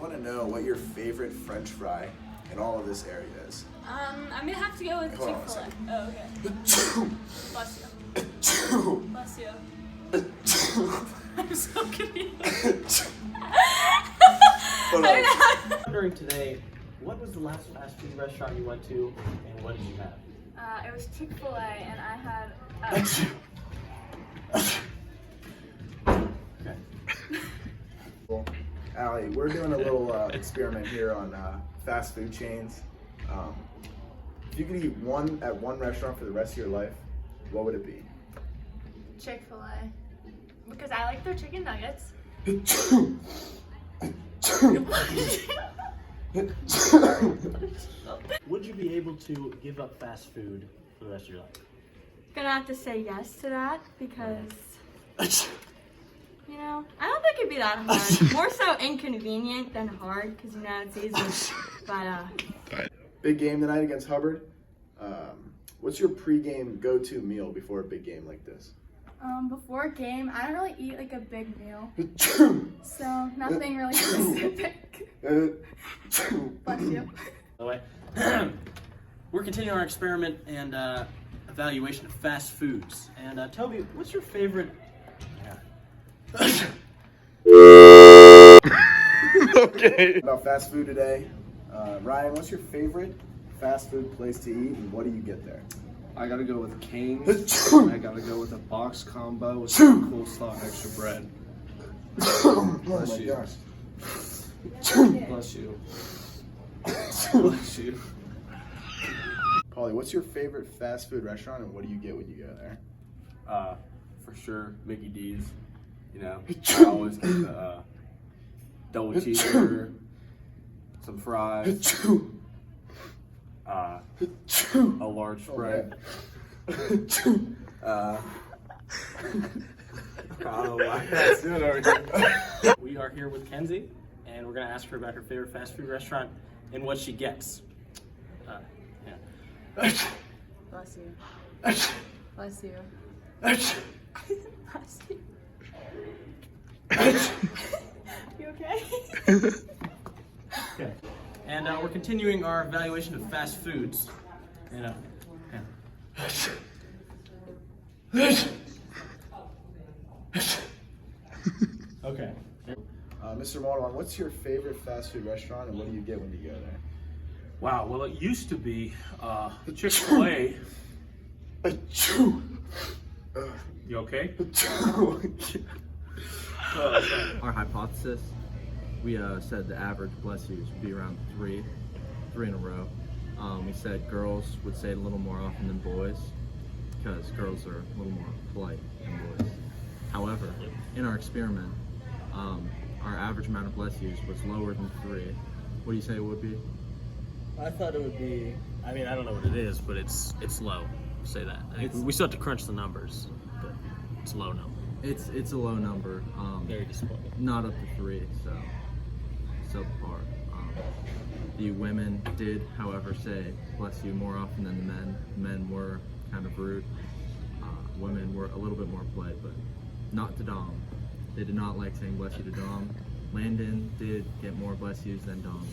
want to know what your favorite French fry in all of this area is. I'm gonna have to go with Hold on a Chick-fil-A. second. Oh, okay. Bless you. Bless you. I'm so confused. Hold on. Wondering today, what was the last fast food restaurant you went to, and what did you have? It was Chick-fil-A, and I had. Okay. Well, Allie, we're doing a little experiment here on fast food chains. If you could eat one at one restaurant for the rest of your life, what would it be? Chick-fil-A. Because I like their chicken nuggets. Would you be able to give up fast food for the rest of your life? Gonna have to say yes to that because, you know, I don't think it'd be that hard. More so inconvenient than hard because, you know, it's easy. But, Big game tonight against Hubbard. What's your pregame go-to meal before a big game like this? before game, I don't really eat like a big meal. So, nothing really specific. Bless you. By the way, we're continuing our experiment and evaluation of fast foods. And Toby, what's your favorite? Okay. About fast food today. Ryan, what's your favorite fast food place to eat, and what do you get there? I gotta go with Cane's. I gotta go with a box combo with some coleslaw and extra bread. Bless you. Gosh. Bless you. Bless you. Paulie, what's your favorite fast food restaurant, and what do you get when you go there? For sure, Mickey D's. You know, I always get the double cheeseburger, some fries, a large Sprite. I don't know why that's doing over here. We are here with Kenzie, and we're gonna ask her about her favorite fast food restaurant and what she gets. Bless you. Bless you. Bless you. You okay? Okay. And we're continuing our evaluation of fast foods. And, okay. Mr. Maldon, what's your favorite fast food restaurant, and what do you get when you go there? Wow, well, it used to be Chick-fil-A. You okay? Our hypothesis, we said the average bless yous would be around three in a row. We said girls would say it a little more often than boys because girls are a little more polite than boys. However, in our experiment, our average amount of bless yous was lower than 3. What do you say it would be? I thought it would be, I mean, I don't know what it is, but it's low. Say that. I think we still have to crunch the numbers, but it's a low number. It's a low number. Very disappointing. Not up to 3, so subpar. The women did, however, say bless you more often than the men. Men were kind of rude. Women were a little bit more polite, but not to Dom. They did not like saying bless you to Dom. Landon did get more bless yous than Dom.